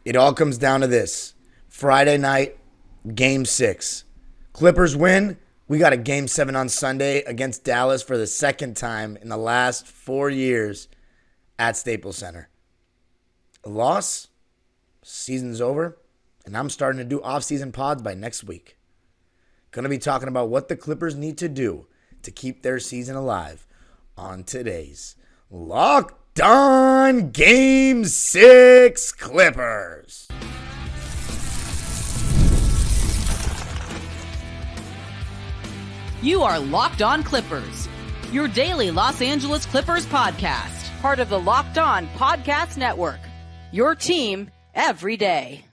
It all comes down to this. Friday night, Game 6. Clippers win. We got a Game 7 on Sunday against Dallas for the second time in the last 4 years at Staples Center. A loss, season's over, and I'm starting to do off-season pods by next week. Going to be talking about what the Clippers need to do to keep their season alive on today's Locked On Game 6 Clippers. You are Locked On Clippers, your daily Los Angeles Clippers podcast, part of the Locked On Podcast Network, your team every day.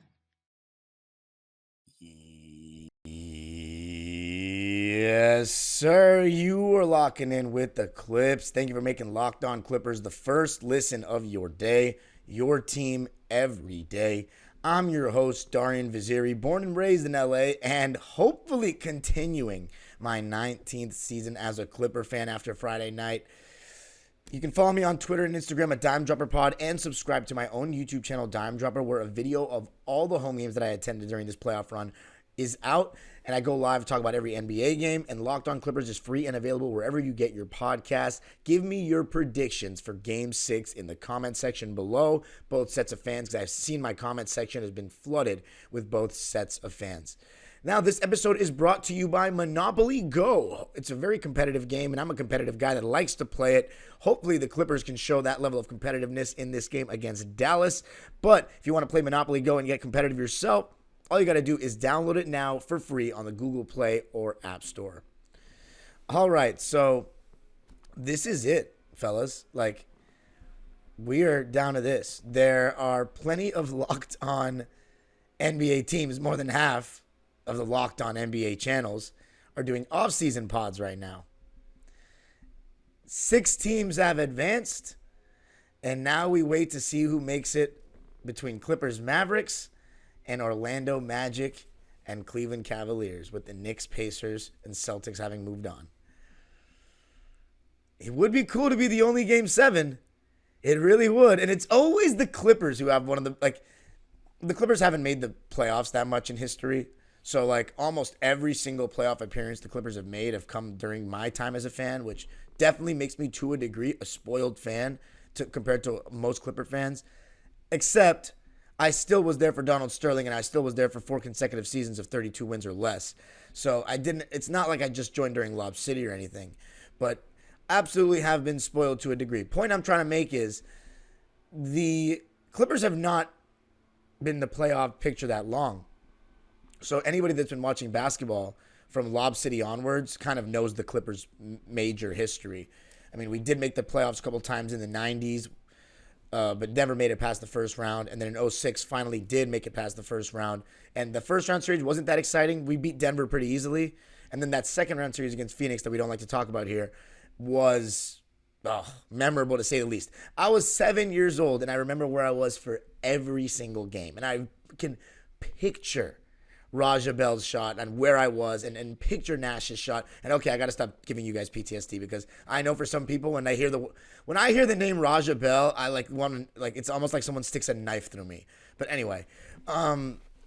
Yes, sir. You are locking in with the Clips. Thank you for making Locked On Clippers the first listen of your day, your team every day. I'm your host, Darian Vaziri, born and raised in LA, and hopefully continuing my 19th season as a Clipper fan after Friday night. You can follow me on Twitter and Instagram at DimeDropperPod and subscribe to my own YouTube channel, Dime Dropper, where a video of all the home games that I attended during this playoff run is out, and I go live to talk about every NBA game, and Locked On Clippers is free and available wherever you get your podcast. Give me your predictions for Game 6 in the comment section below, both sets of fans, because I've seen my comment section has been flooded with both sets of fans. Now, this episode is brought to you by Monopoly Go. It's a very competitive game, and I'm a competitive guy that likes to play it. Hopefully, the Clippers can show that level of competitiveness in this game against Dallas. But if you want to play Monopoly Go and get competitive yourself, all you got to do is download it now for free on the Google Play or App Store. All right, so this is it, fellas. Like, we are down to this. There are plenty of Locked On NBA teams, more than half of the Locked On NBA channels are doing off-season pods right now. 6 teams have advanced, and now we wait to see who makes it between Clippers Mavericks and Orlando Magic and Cleveland Cavaliers, with the Knicks, Pacers, and Celtics having moved on. It would be cool to be the only Game 7. It really would. And it's always the Clippers who have one of the, like, the Clippers haven't made the playoffs that much in history. So, like, almost every single playoff appearance the Clippers have made have come during my time as a fan, which definitely makes me, to a degree, a spoiled fan compared to most Clipper fans. Except I still was there for Donald Sterling, and I still was there for 4 consecutive seasons of 32 wins or less. So it's not like I just joined during Lob City or anything, but absolutely have been spoiled to a degree. Point I'm trying to make is the Clippers have not been in the playoff picture that long. So anybody that's been watching basketball from Lob City onwards kind of knows the Clippers' major history. I mean, we did make the playoffs a couple times in the 90s, but never made it past the first round. And then in 2006, finally did make it past the first round. And the first round series wasn't that exciting. We beat Denver pretty easily. And then that second round series against Phoenix that we don't like to talk about here was memorable, to say the least. I was 7 years old, and I remember where I was for every single game. And I can picture Raja Bell's shot and where I was, and picture Nash's shot. And okay, I got to stop giving you guys PTSD, because I know for some people when I hear the name Raja Bell, I it's almost like someone sticks a knife through me. But anyway,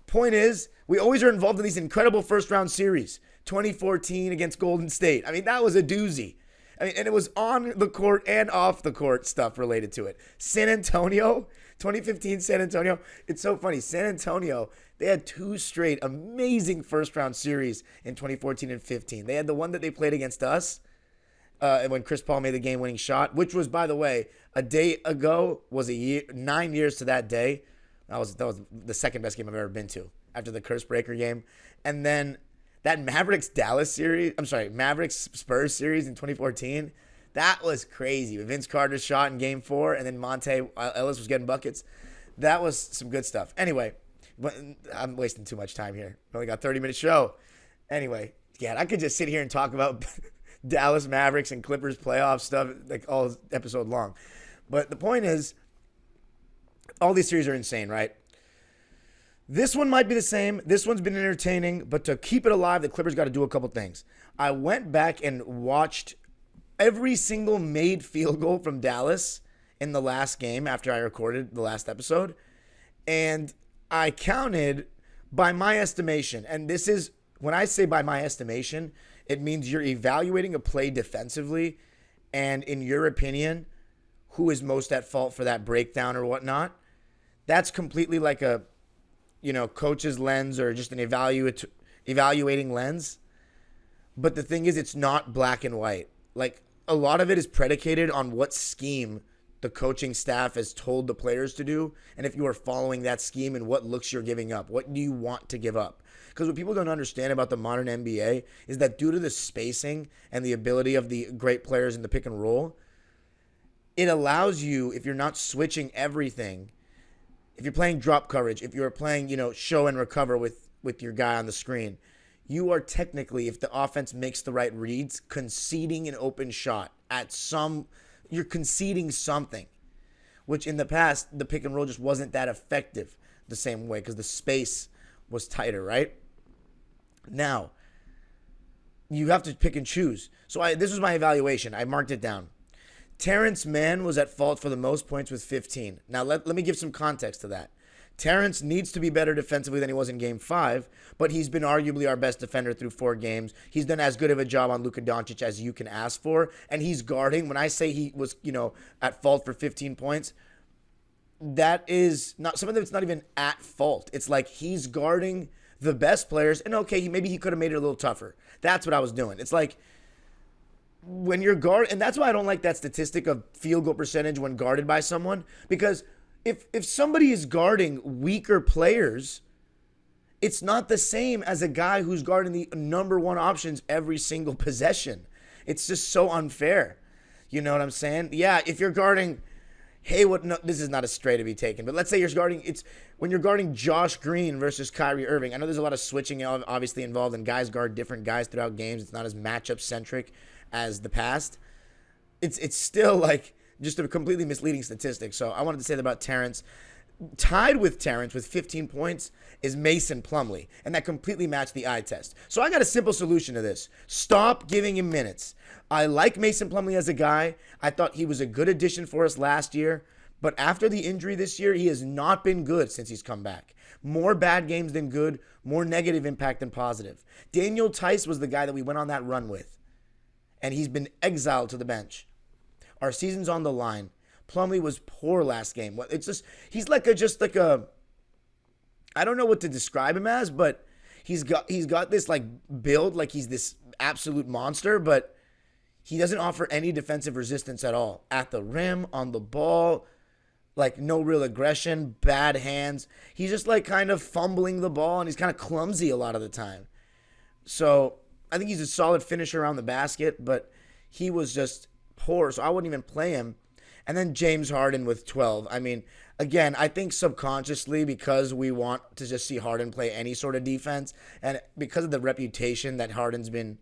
point is, we always are involved in these incredible first round series. 2014 against Golden State. I mean, that was a doozy. I mean, and it was on the court and off the court stuff related to it. San Antonio, 2015 San Antonio. It's so funny. San Antonio, they had 2 straight amazing first-round series in 2014 and 15. They had the one that they played against us when Chris Paul made the game-winning shot, which was, by the way, a day ago, was 9 years to that day. That was the second best game I've ever been to after the curse breaker game. And then that Mavericks-Spurs series in 2014, that was crazy. Vince Carter's shot in Game 4, and then Monte Ellis was getting buckets. That was some good stuff. Anyway, but I'm wasting too much time here. We only got a 30-minute show. Anyway, yeah, I could just sit here and talk about Dallas Mavericks and Clippers playoff stuff like all episode long. But the point is, all these series are insane, right? This one might be the same. This one's been entertaining, but to keep it alive, the Clippers got to do a couple things. I went back and watched every single made field goal from Dallas in the last game after I recorded the last episode. And I counted, by my estimation, and this is, when I say by my estimation, it means you're evaluating a play defensively, and in your opinion, who is most at fault for that breakdown or whatnot. That's completely like a, coach's lens or just an evaluating lens. But the thing is, it's not black and white. Like, a lot of it is predicated on what scheme the coaching staff has told the players to do, and if you are following that scheme and what looks you're giving up. What do you want to give up? Because what people don't understand about the modern NBA is that due to the spacing and the ability of the great players in the pick and roll, it allows you, if you're not switching everything, if you're playing drop coverage, if you're playing, show and recover with your guy on the screen, you are technically, if the offense makes the right reads, conceding an open shot you're conceding something, which in the past, the pick and roll just wasn't that effective the same way because the space was tighter, right? Now, you have to pick and choose. So this was my evaluation. I marked it down. Terrence Mann was at fault for the most points with 15. Now, let me give some context to that. Terrence needs to be better defensively than he was in Game 5, but he's been arguably our best defender through 4 games. He's done as good of a job on Luka Doncic as you can ask for, and he's guarding. When I say he was, at fault for 15 points, that is not, some of them it's not even at fault. It's like he's guarding the best players, and okay, maybe he could have made it a little tougher. That's what I was doing. It's like, when you're guarding, and that's why I don't like that statistic of field goal percentage when guarded by someone, because if somebody is guarding weaker players, it's not the same as a guy who's guarding the number one options every single possession. It's just so unfair. You know what I'm saying? Yeah, if you're guarding Haywood, no, this is not a stray to be taken, but let's say when you're guarding Josh Green versus Kyrie Irving. I know there's a lot of switching obviously involved, and guys guard different guys throughout games. It's not as matchup centric as the past. It's still like just a completely misleading statistic. So I wanted to say that about Terrence. Tied with Terrence with 15 points is Mason Plumlee, and that completely matched the eye test. So I got a simple solution to this. Stop giving him minutes. I like Mason Plumlee as a guy. I thought he was a good addition for us last year, but after the injury this year, he has not been good since he's come back. More bad games than good, more negative impact than positive. Daniel Tice was the guy that we went on that run with, and he's been exiled to the bench. Our season's on the line. Plumlee was poor last game. It's just, he's like a, I don't know what to describe him as, but he's got this like build, like he's this absolute monster, but he doesn't offer any defensive resistance at all. At the rim, on the ball, like no real aggression, bad hands. He's just like kind of fumbling the ball, and he's kind of clumsy a lot of the time. So I think he's a solid finisher around the basket, but he was just poor, so I wouldn't even play him. And then James Harden with 12. I mean, again, I think subconsciously, because we want to just see Harden play any sort of defense, and because of the reputation that Harden's been,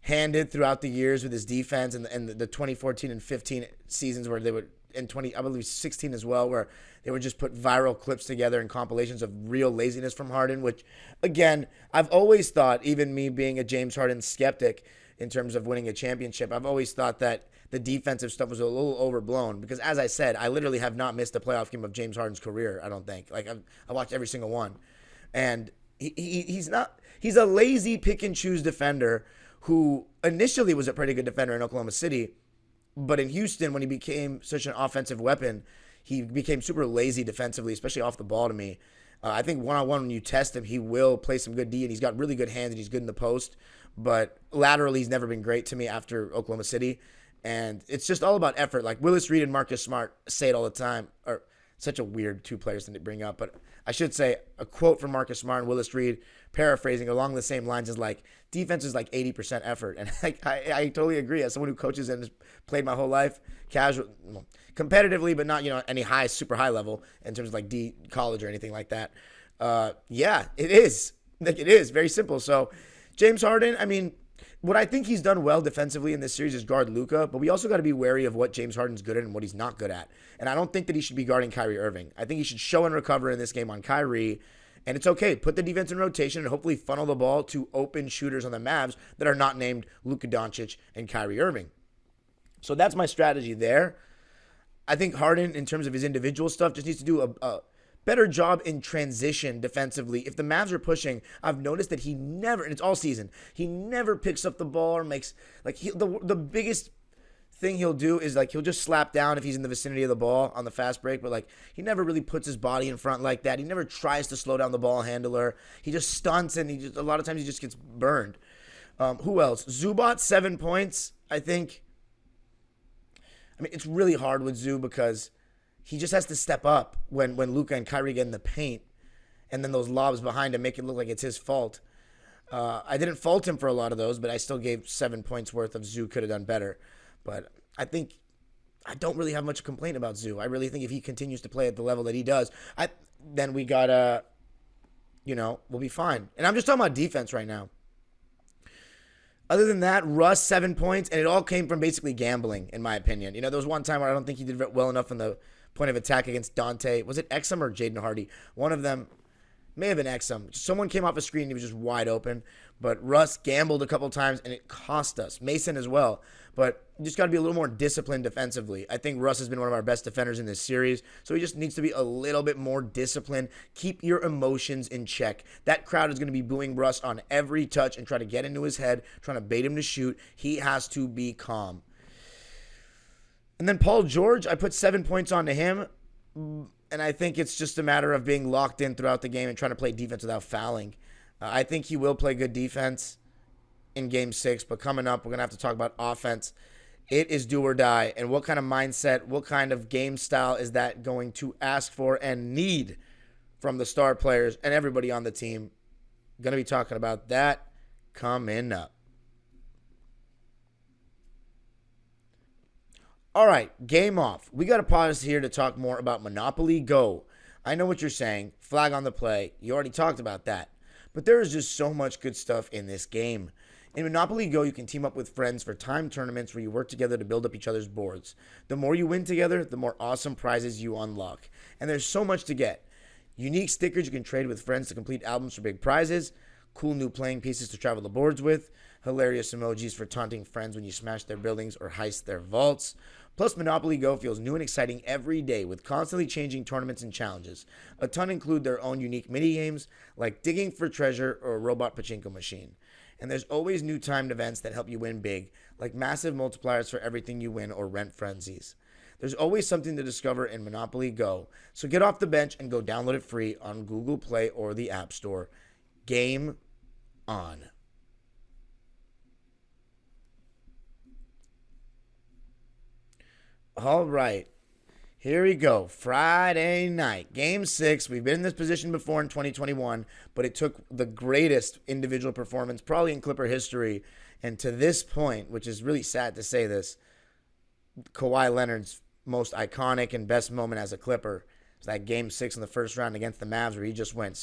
handed throughout the years with his defense, and the 2014 and 15 seasons where they would, and I believe 16 as well, where they would just put viral clips together and compilations of real laziness from Harden, which, again, I've always thought, even me being a James Harden skeptic in terms of winning a championship, I've always thought that the defensive stuff was a little overblown, because as I said, I literally have not missed a playoff game of James Harden's career, I don't think. Like, I watched every single one. And he's a lazy pick and choose defender who initially was a pretty good defender in Oklahoma City, but in Houston, when he became such an offensive weapon, he became super lazy defensively, especially off the ball to me. I think one-on-one, when you test him, he will play some good D, and he's got really good hands, and he's good in the post. But laterally, he's never been great to me after Oklahoma City. And it's just all about effort. Like Willis Reed and Marcus Smart say it all the time. Or such a weird two players to bring up. But I should say a quote from Marcus Smart and Willis Reed, paraphrasing along the same lines, is like, defense is like 80% effort. And I totally agree. As someone who coaches and has played my whole life, competitively, but not, any super high level in terms of like college or anything like that. Yeah, it is. Like, it is very simple. So James Harden, I mean, what I think he's done well defensively in this series is guard Luka, but we also got to be wary of what James Harden's good at and what he's not good at. And I don't think that he should be guarding Kyrie Irving. I think he should show and recover in this game on Kyrie, and it's okay. Put the defense in rotation and hopefully funnel the ball to open shooters on the Mavs that are not named Luka Doncic and Kyrie Irving. So that's my strategy there. I think Harden, in terms of his individual stuff, just needs to do better job in transition defensively. If the Mavs are pushing, I've noticed that he never, and it's all season, he never picks up the ball or makes, like, the biggest thing he'll do is, like, he'll just slap down if he's in the vicinity of the ball on the fast break, but, like, he never really puts his body in front like that. He never tries to slow down the ball handler. He just stunts, and a lot of times he just gets burned. Who else? Zubac, 7 points, I think. I mean, it's really hard with Zoo because he just has to step up when Luka and Kyrie get in the paint, and then those lobs behind him make it look like it's his fault. I didn't fault him for a lot of those, but I still gave 7 points worth of Zoo could have done better. But I think I don't really have much to complain about Zoo. I really think if he continues to play at the level that he does, then we got we'll be fine. And I'm just talking about defense right now. Other than that, Russ, 7 points, and it all came from basically gambling, in my opinion. There was one time where I don't think he did well enough in the point of attack against Dante. Was it Exum or Jaden Hardy? One of them may have been Exum. Someone came off a screen and he was just wide open. But Russ gambled a couple times, and it cost us. Mason as well. But you just got to be a little more disciplined defensively. I think Russ has been one of our best defenders in this series, so he just needs to be a little bit more disciplined. Keep your emotions in check. That crowd is going to be booing Russ on every touch and try to get into his head, trying to bait him to shoot. He has to be calm. And then Paul George, I put 7 points onto him, and I think it's just a matter of being locked in throughout the game and trying to play defense without fouling. I think he will play good defense in Game 6, but coming up, we're going to have to talk about offense. It is do or die, and what kind of mindset, what kind of game style is that going to ask for and need from the star players and everybody on the team? Going to be talking about that coming up. All right, game off. We got to pause here to talk more about Monopoly Go. I know what you're saying. Flag on the play. You already talked about that. But there is just so much good stuff in this game. In Monopoly Go, you can team up with friends for timed tournaments where you work together to build up each other's boards. The more you win together, the more awesome prizes you unlock. And there's so much to get. Unique stickers you can trade with friends to complete albums for big prizes. Cool new playing pieces to travel the boards with. Hilarious emojis for taunting friends when you smash their buildings or heist their vaults. Plus, Monopoly Go feels new and exciting every day with constantly changing tournaments and challenges. A ton include their own unique mini-games like digging for treasure or a robot pachinko machine. And there's always new timed events that help you win big, like massive multipliers for everything you win or rent frenzies. There's always something to discover in Monopoly Go, so get off the bench and go download it free on Google Play or the App Store. Game on. All right, here we go. Friday night, Game 6. We've been in this position before in 2021, but it took the greatest individual performance probably in Clipper history. And to this point, which is really sad to say this, Kawhi Leonard's most iconic and best moment as a Clipper is that Game 6 in the first round against the Mavs where he just went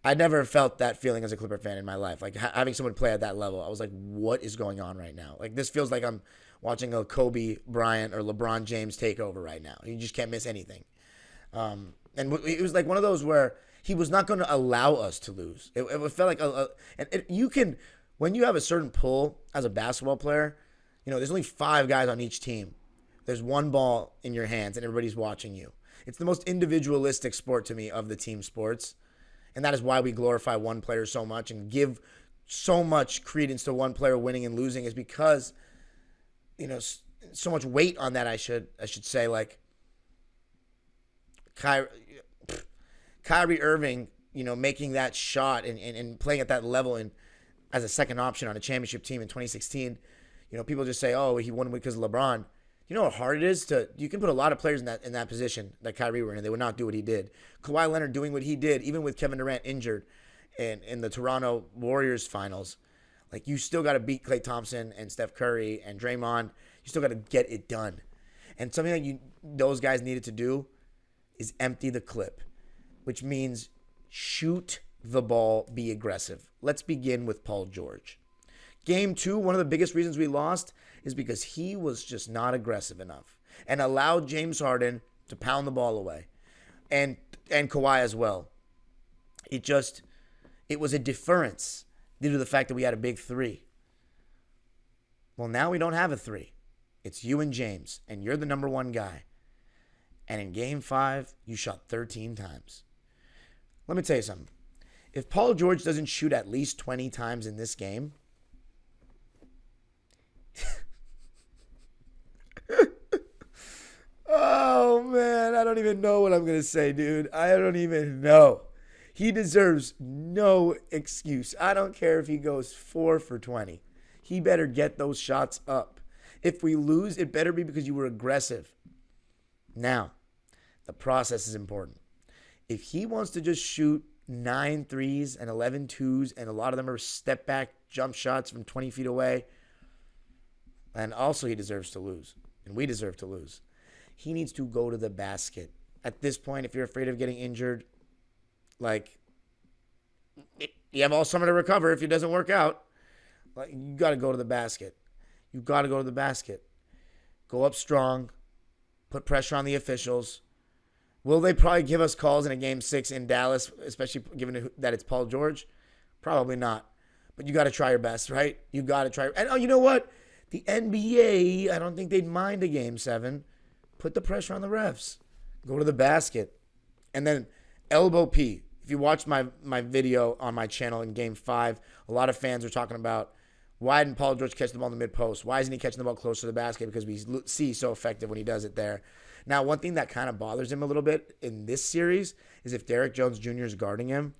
I never felt that feeling as a Clipper fan in my life. Like having someone play at that level, I was like, what is going on right now? Like this feels like I'm watching a Kobe Bryant or LeBron James takeover right now. You just can't miss anything. And it was like one of those where he was not going to allow us to lose. It felt like you can, when you have a certain pull as a basketball player, there's only 5 guys on each team. There's one ball in your hands and everybody's watching you. It's the most individualistic sport to me of the team sports. And that is why we glorify one player so much and give so much credence to one player winning and losing, is because, so much weight on that, I should say, like Kyrie Irving, making that shot and playing at that level and as a second option on a championship team in 2016. People just say, oh, he won because of LeBron. You know how hard it is you can put a lot of players in that position that Kyrie were in, and they would not do what he did. Kawhi Leonard doing what he did, even with Kevin Durant injured in the Toronto Warriors finals. Like, you still got to beat Klay Thompson and Steph Curry and Draymond. You still got to get it done. And something that those guys needed to do is empty the clip, which means shoot the ball, be aggressive. Let's begin with Paul George. Game 2, one of the biggest reasons we lost is because he was just not aggressive enough and allowed James Harden to pound the ball away, and Kawhi as well. It was a deference due to the fact that we had a big 3. Well, now we don't have a 3. It's you and James, and you're the number 1 guy. And in game 5, you shot 13 times. Let me tell you something. If Paul George doesn't shoot at least 20 times in this game, oh, man, I don't even know what I'm going to say, dude. I don't even know. He deserves no excuse. I don't care if he goes 4 for 20. He better get those shots up. If we lose, it better be because you were aggressive. Now, the process is important. If he wants to just shoot 9 threes and 11 twos, and a lot of them are step back jump shots from 20 feet away, and also he deserves to lose, and we deserve to lose. He needs to go to the basket. At this point, if you're afraid of getting injured, like, you have all summer to recover if it doesn't work out. Like, you got to go to the basket. You got to go to the basket. Go up strong. Put pressure on the officials. Will they probably give us calls in a game 6 in Dallas, especially given that it's Paul George? Probably not. But you got to try your best, right? You got to try. And you know what? The NBA, I don't think they'd mind a game 7. Put the pressure on the refs. Go to the basket. And then elbow P. If you watched my video on my channel in game 5, a lot of fans are talking about, why didn't Paul George catch the ball in the mid-post? Why isn't he catching the ball closer to the basket? Because we see he's so effective when he does it there. Now, one thing that kind of bothers him a little bit in this series is if Derrick Jones Jr. is guarding him,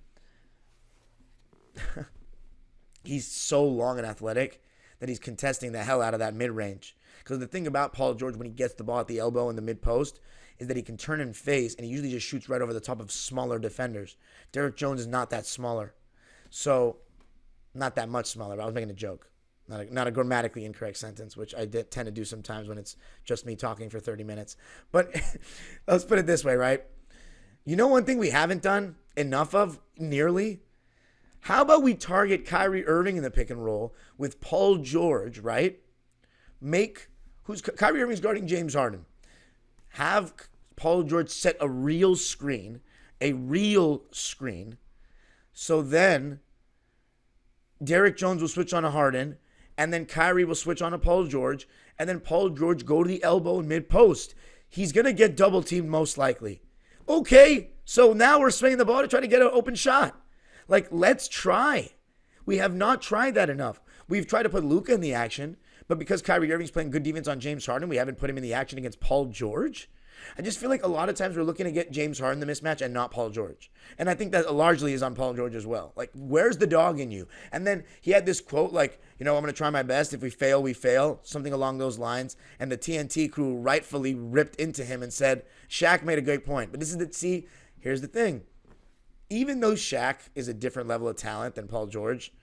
he's so long and athletic that he's contesting the hell out of that mid-range. Because the thing about Paul George when he gets the ball at the elbow in the mid-post is that he can turn and face, and he usually just shoots right over the top of smaller defenders. Derrick Jones is not that smaller. So, not that much smaller, but I was making a joke. Not a grammatically incorrect sentence, which I tend to do sometimes when it's just me talking for 30 minutes. But let's put it this way, right? You know one thing we haven't done enough of, nearly? How about we target Kyrie Irving in the pick and roll with Paul George, right? Kyrie Irving's guarding James Harden. Have Paul George set a real screen, so then Derrick Jones will switch on to Harden, and then Kyrie will switch on to Paul George, and then Paul George go to the elbow in mid-post. He's going to get double-teamed most likely. Okay, so now we're swinging the ball to try to get an open shot. Like, let's try. We have not tried that enough. We've tried to put Luka in the action, but because Kyrie Irving's playing good defense on James Harden, we haven't put him in the action against Paul George. I just feel like a lot of times we're looking to get James Harden the mismatch and not Paul George. And I think that largely is on Paul George as well. Like, where's the dog in you? And then he had this quote like, I'm going to try my best. If we fail, we fail. Something along those lines. And the TNT crew rightfully ripped into him and said, Shaq made a great point. But here's the thing. Even though Shaq is a different level of talent than Paul George,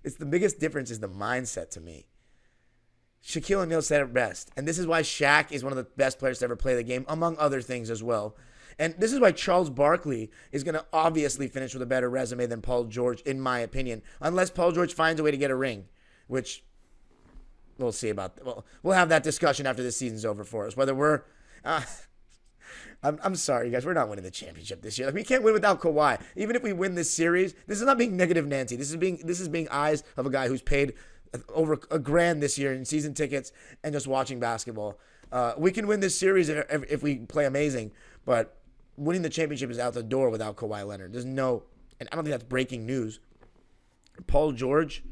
it's the biggest difference is the mindset to me. Shaquille O'Neal said it best. And this is why Shaq is one of the best players to ever play the game, among other things as well. And this is why Charles Barkley is going to obviously finish with a better resume than Paul George, in my opinion. Unless Paul George finds a way to get a ring, which we'll see about. We'll have that discussion after this season's over for us. Whether we're... I'm sorry, guys. We're not winning the championship this year. Like, we can't win without Kawhi. Even if we win this series, this is not being negative Nancy. This is being eyes of a guy who's paid over $1,000 this year in season tickets and just watching basketball. We can win this series if we play amazing, but winning the championship is out the door without Kawhi Leonard. And I don't think that's breaking news. Paul George,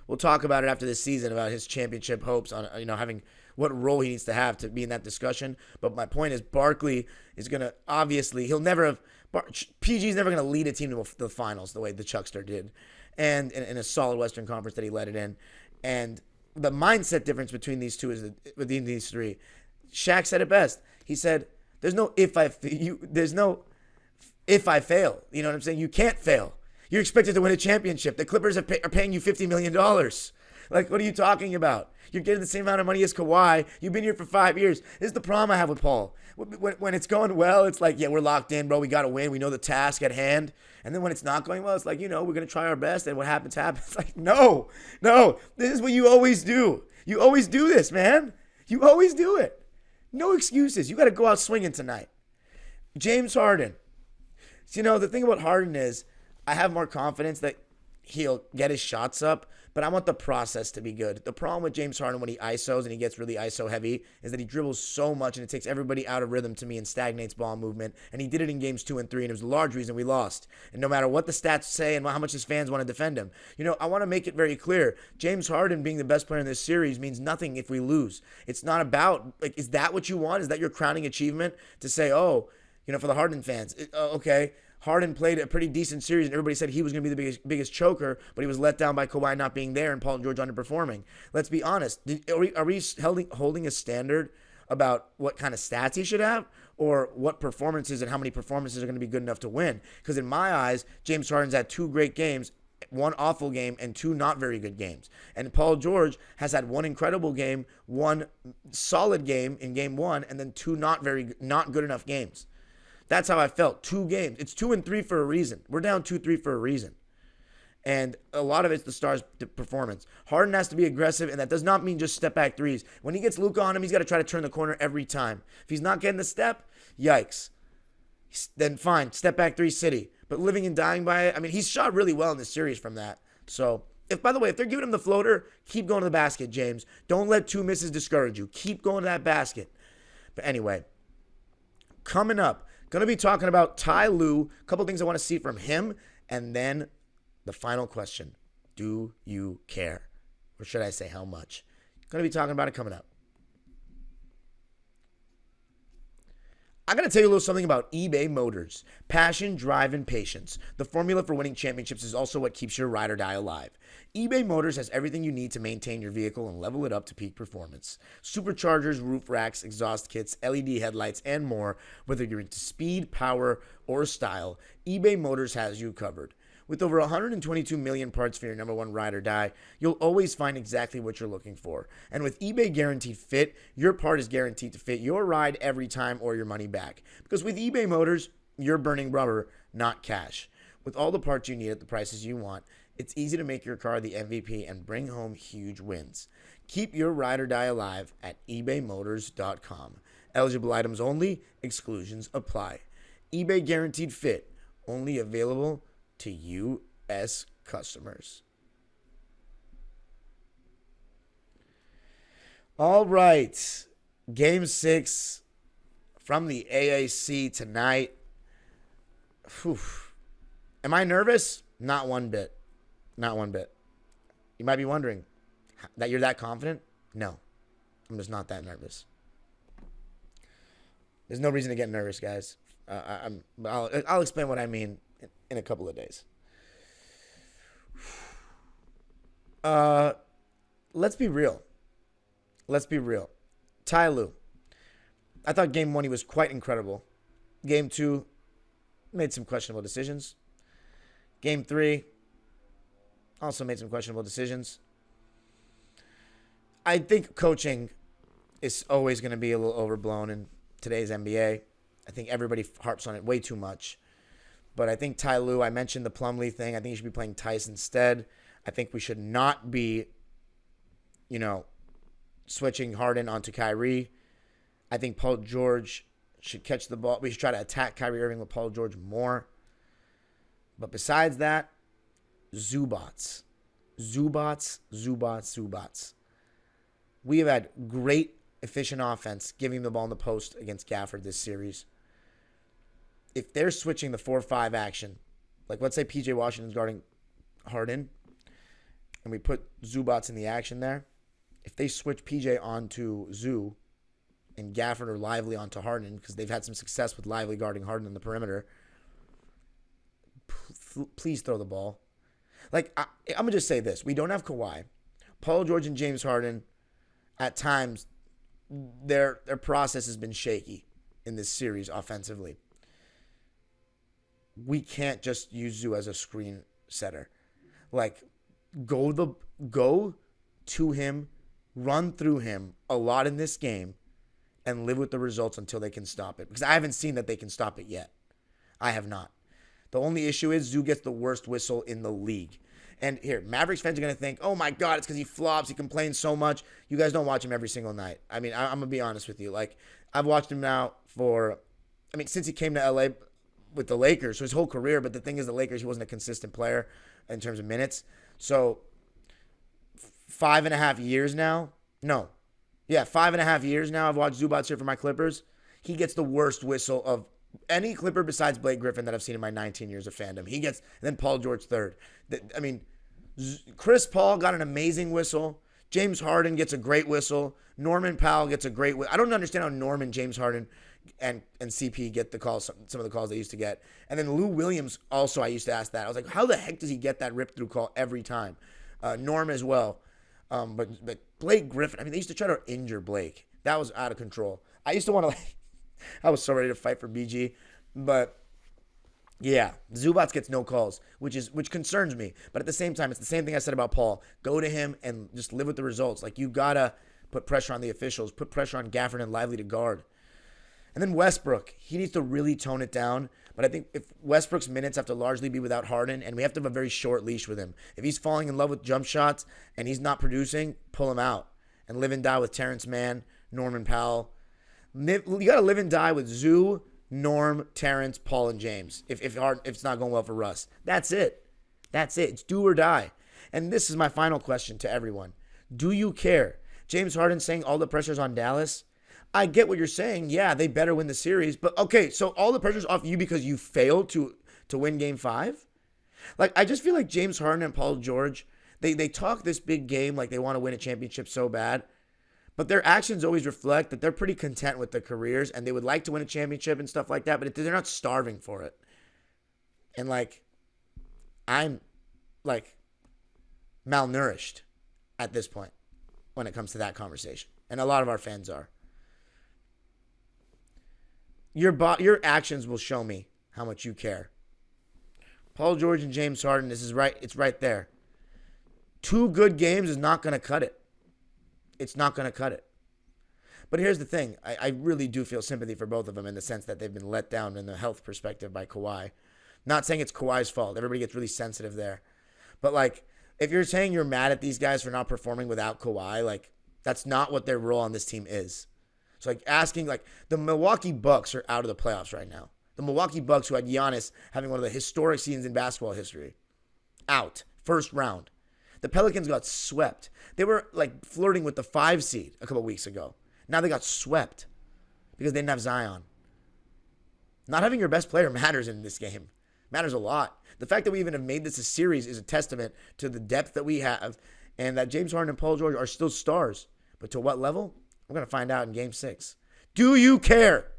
we'll talk about it after this season about his championship hopes on having what role he needs to have to be in that discussion. But my point is, Barkley is going to PG's never going to lead a team to the finals the way the Chuckster did, and in a solid Western Conference that he led it in. And the mindset difference between these two between these three. Shaq said it best. He said, "There's no if I fail. You know what I'm saying? You can't fail. You're expected to win a championship. The Clippers are paying you $50 million. Like, what are you talking about? You're getting the same amount of money as Kawhi. You've been here for 5 years. This is the problem I have with Paul. When it's going well, it's like, yeah, we're locked in, bro. We got to win. We know the task at hand. And then when it's not going well, it's like, we're going to try our best. And what happens, happens. It's like, no. This is what you always do. You always do this, man. You always do it. No excuses. You got to go out swinging tonight. James Harden. So, the thing about Harden is I have more confidence that he'll get his shots up, but I want the process to be good. The problem with James Harden when he ISOs and he gets really ISO heavy is that he dribbles so much and it takes everybody out of rhythm to me and stagnates ball movement. And he did it in games 2 and 3, and it was a large reason we lost. And no matter what the stats say and how much his fans want to defend him, I want to make it very clear. James Harden being the best player in this series means nothing if we lose. It's not about, is that what you want? Is that your crowning achievement to say, for the Harden fans, okay, Harden played a pretty decent series, and everybody said he was going to be the biggest choker, but he was let down by Kawhi not being there and Paul George underperforming. Let's be honest. Are we holding a standard about what kind of stats he should have, or what performances and how many performances are going to be good enough to win? Because in my eyes, James Harden's had 2 great games, 1 awful game, and 2 not very good games. And Paul George has had 1 incredible game, 1 solid game in game 1, and then 2 not good enough games. That's how I felt. 2 games. It's 2 and 3 for a reason. We're down 2-3 for a reason. And a lot of it's the Stars' performance. Harden has to be aggressive, and that does not mean just step back threes. When he gets Luka on him, he's got to try to turn the corner every time. If he's not getting the step, yikes. Then fine, step back 3 city. But living and dying by it, he's shot really well in this series from that. So, by the way, if they're giving him the floater, keep going to the basket, James. Don't let 2 misses discourage you. Keep going to that basket. But anyway, coming up, going to be talking about Ty Lue, a couple things I want to see from him, and then the final question, do you care? Or should I say how much? Going to be talking about it coming up. I'm going to tell you a little something about eBay Motors. Passion, drive, and patience. The formula for winning championships is also what keeps your ride or die alive. eBay Motors has everything you need to maintain your vehicle and level it up to peak performance. Superchargers, roof racks, exhaust kits, LED headlights, and more. Whether you're into speed, power, or style, eBay Motors has you covered. With over 122 million parts for your number one ride or die, you'll always find exactly what you're looking for. And with eBay Guaranteed Fit, your part is guaranteed to fit your ride every time or your money back. Because with eBay Motors, you're burning rubber, not cash. With all the parts you need at the prices you want, it's easy to make your car the MVP and bring home huge wins. Keep your ride or die alive at ebaymotors.com. Eligible items only, exclusions apply. eBay Guaranteed Fit, only available to U.S. customers. All right. Game 6 from the AAC tonight. Whew. Am I nervous? Not one bit. Not one bit. You might be wondering that you're that confident? No. I'm just not that nervous. There's no reason to get nervous, guys. I'll explain what I mean in a couple of days. Let's be real. Ty Lue. I thought game 1 he was quite incredible. Game 2 made some questionable decisions. Game 3 also made some questionable decisions. I think coaching is always going to be a little overblown in today's NBA. I think everybody harps on it way too much. But I think Ty Lue, I mentioned the Plumlee thing. I think he should be playing Tice instead. I think we should not be, switching Harden onto Kyrie. I think Paul George should catch the ball. We should try to attack Kyrie Irving with Paul George more. But besides that, Zubats. We have had great, efficient offense giving the ball in the post against Gafford this series. If they're switching the 4-5 action, like let's say PJ Washington's guarding Harden, and we put Zubats in the action there, if they switch PJ onto Zoo and Gafford or Lively onto Harden, because they've had some success with Lively guarding Harden in the perimeter, please throw the ball. Like, I'm going to just say this. We don't have Kawhi. Paul George and James Harden, at times, their process has been shaky in this series offensively. We can't just use Zoo as a screen setter. Like, go to him, run through him a lot in this game, and live with the results until they can stop it. Because I haven't seen that they can stop it yet. I have not. The only issue is Zoo gets the worst whistle in the league. And here, Mavericks fans are going to think, oh my God, it's because he flops, he complains so much. You guys don't watch him every single night. I mean, I'm going to be honest with you. Like, I've watched him now since he came to LA, with the Lakers, so his whole career. But the thing is, the Lakers, he wasn't a consistent player in terms of minutes. So 5.5 years now. No. Yeah, 5.5 years now I've watched Zubac here for my Clippers. He gets the worst whistle of any Clipper besides Blake Griffin that I've seen in my 19 years of fandom. He gets, and then Paul George third. I mean, Chris Paul got an amazing whistle. James Harden gets a great whistle. Norman Powell gets a great whistle. I don't understand how Norman, James Harden, and CP get the calls, some of the calls they used to get. And then Lou Williams also, I used to ask that. I was like, how the heck does he get that rip-through call every time? Norm as well. But Blake Griffin, I mean, they used to try to injure Blake. That was out of control. I used to want to, I was so ready to fight for BG. But, yeah, Zubac gets no calls, which concerns me. But at the same time, it's the same thing I said about Paul. Go to him and just live with the results. Like, you got to put pressure on the officials, put pressure on Gafford and Lively to guard. And then Westbrook, he needs to really tone it down. But I think if Westbrook's minutes have to largely be without Harden, and we have to have a very short leash with him. If he's falling in love with jump shots and he's not producing, pull him out. And live and die with Terrence Mann, Norman Powell. You got to live and die with Zoo, Norm, Terrence, Paul, and James. If it's not going well for Russ. That's it. That's it. It's do or die. And this is my final question to everyone. Do you care? James Harden saying all the pressure's on Dallas. I get what you're saying. Yeah, they better win the series. But, okay, so all the pressure's off you because you failed to win Game 5? Like, I just feel like James Harden and Paul George, they talk this big game like they want to win a championship so bad. But their actions always reflect that they're pretty content with their careers and they would like to win a championship and stuff like that. But they're not starving for it. And, like, I'm, like, malnourished at this point when it comes to that conversation. And a lot of our fans are. Your actions will show me how much you care. Paul George and James Harden, this is right. It's right there. 2 good games is not going to cut it. It's not going to cut it. But here's the thing. I really do feel sympathy for both of them in the sense that they've been let down in the health perspective by Kawhi. Not saying it's Kawhi's fault. Everybody gets really sensitive there. But, like, if you're saying you're mad at these guys for not performing without Kawhi, like, that's not what their role on this team is. So, like, asking, like, the Milwaukee Bucks are out of the playoffs right now. The Milwaukee Bucks, who had Giannis having one of the historic seasons in basketball history, out. First round. The Pelicans got swept. They were, like, flirting with the 5 seed a couple weeks ago. Now they got swept because they didn't have Zion. Not having your best player matters in this game. Matters a lot. The fact that we even have made this a series is a testament to the depth that we have and that James Harden and Paul George are still stars. But to what level? We're going to find out in Game 6. Do you care?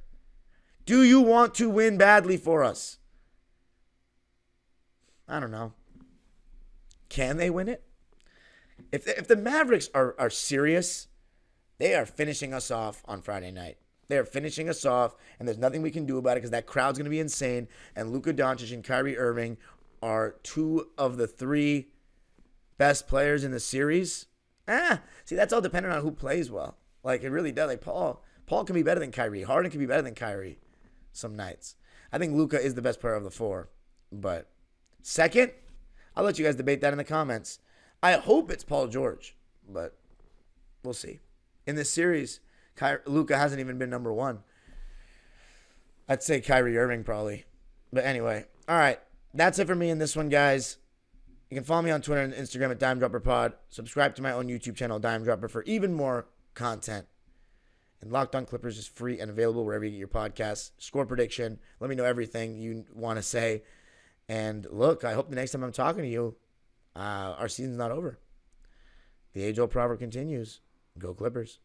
Do you want to win badly for us? I don't know. Can they win it? If the Mavericks are serious, they are finishing us off on Friday night. They are finishing us off, and there's nothing we can do about it because that crowd's going to be insane, and Luka Doncic and Kyrie Irving are 2 of the 3 best players in the series. See, that's all dependent on who plays well. Like, it really does. Like, Paul can be better than Kyrie. Harden can be better than Kyrie some nights. I think Luka is the best player of the 4. But second, I'll let you guys debate that in the comments. I hope it's Paul George, but we'll see. In this series, Luka hasn't even been number 1. I'd say Kyrie Irving probably. But anyway, all right. That's it for me in this one, guys. You can follow me on Twitter and Instagram at DimeDropperPod. Subscribe to my own YouTube channel, Dime Dropper, for even more content. And Locked On Clippers is free and available wherever you get your podcasts. Score prediction. Let me know everything you want to say. And look, I hope the next time I'm talking to you, our season's not over. The age-old proverb continues. Go Clippers.